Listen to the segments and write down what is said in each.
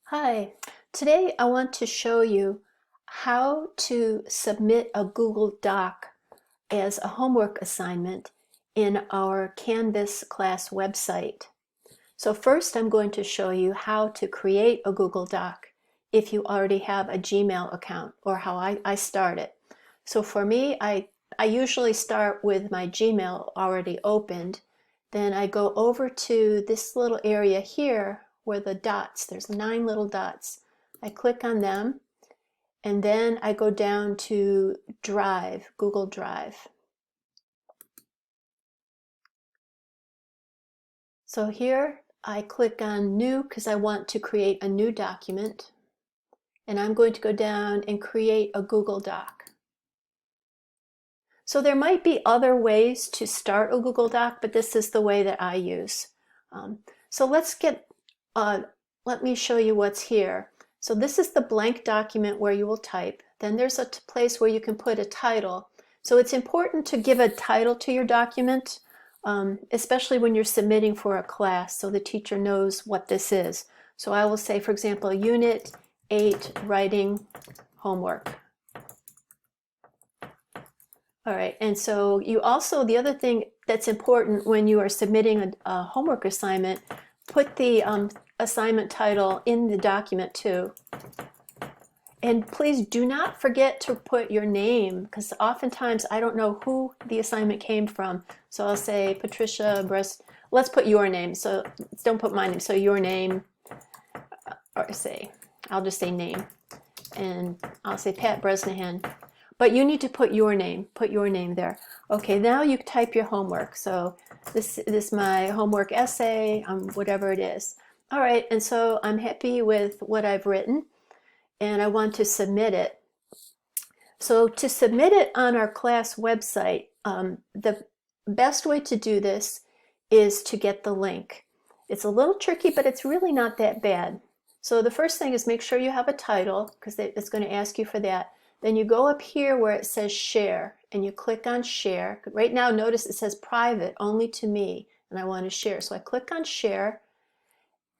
Hi, today I want to show you how to submit a Google Doc as a homework assignment in our Canvas class website. So first I'm going to show you how to create a Google Doc if you already have a Gmail account, or how I start it. So for me, I usually start with my Gmail already opened. Then I go over to this little area here where the dots, there's 9 little dots. I click on them, and then I go down to Drive, Google Drive. So here I click on New because I want to create a new document, and I'm going to go down and create a Google Doc. So there might be other ways to start a Google Doc, but this is the way that I use. So let me show you what's here. So this is the blank document where you will type. Then there's a place where you can put a title. So it's important to give a title to your document, especially when you're submitting for a class, so the teacher knows what this is. So I will say, for example, Unit 8 Writing Homework. All right, and so you also, the other thing that's important when you are submitting a homework assignment, put the assignment title in the document too. And please do not forget to put your name, because oftentimes I don't know who the assignment came from. So I'll say Patricia Brest, let's put your name, so don't put my name, so your name, or say, I'll just say name, and I'll say Pat Bresnahan. But you need to put your name there. Okay, now you type your homework. So this is my homework essay, whatever it is. All right, and so I'm happy with what I've written, and I want to submit it. So to submit it on our class website, the best way to do this is to get the link. It's a little tricky, but it's really not that bad. So the first thing is make sure you have a title, because it's going to ask you for that. Then you go up here where it says share, and you click on share. Right now, notice it says private, only to me, and I want to share. So I click on share.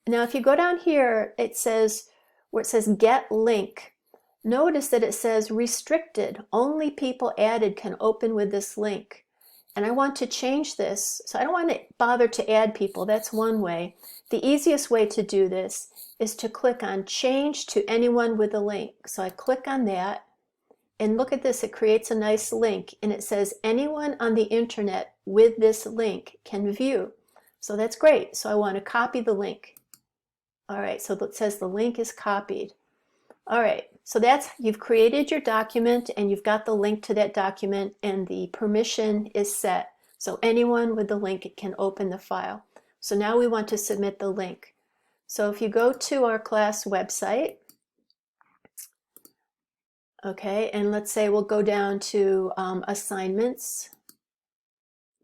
Now if you go down here, it says, where it says get link, notice that it says restricted. Only people added can open with this link. And I want to change this, so I don't want to bother to add people. That's one way. The easiest way to do this is to click on change to anyone with a link. So I click on that. And look at this, it creates a nice link, and it says anyone on the internet with this link can view. So that's great. So I want to copy the link. All right, so it says the link is copied. All right, so you've created your document, and you've got the link to that document, and the permission is set. So anyone with the link can open the file. So now we want to submit the link. So if you go to our class website, okay, and let's say we'll go down to assignments,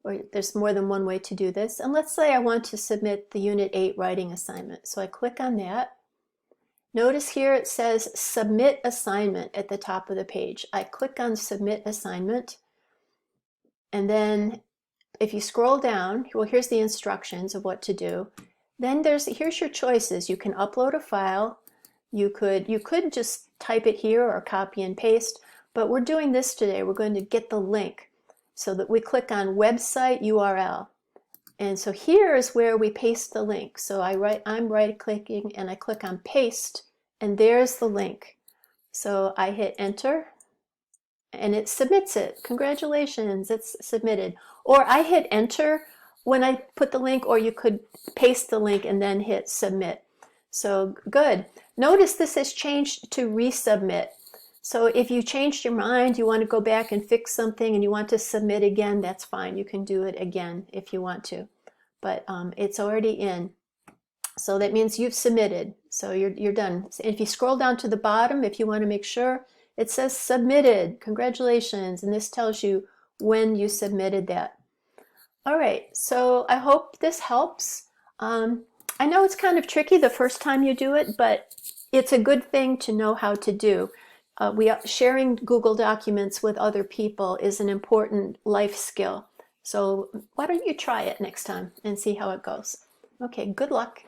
or there's more than one way to do this. And let's say I want to submit the Unit 8 writing assignment. So I click on that. Notice here it says submit assignment at the top of the page. I click on submit assignment, and then if you scroll down, well, here's the instructions of what to do. Then here's your choices. You can upload a file. You could just type it here or copy and paste, but we're doing this today. We're going to get the link, so that we click on website URL. And so here is where we paste the link. So I'm right clicking and I click on paste, and there's the link. So I hit enter and it submits it. Congratulations, it's submitted. Or I hit enter when I put the link, or you could paste the link and then hit submit. So good. Notice this has changed to resubmit. So if you changed your mind, you want to go back and fix something and you want to submit again, that's fine. You can do it again if you want to. But it's already in. So that means you've submitted. So you're done. If you scroll down to the bottom, if you want to make sure, it says submitted. Congratulations. And this tells you when you submitted that. All right. So I hope this helps. I know it's kind of tricky the first time you do it, but it's a good thing to know how to do. Sharing Google Documents with other people is an important life skill. So why don't you try it next time and see how it goes? Okay, good luck.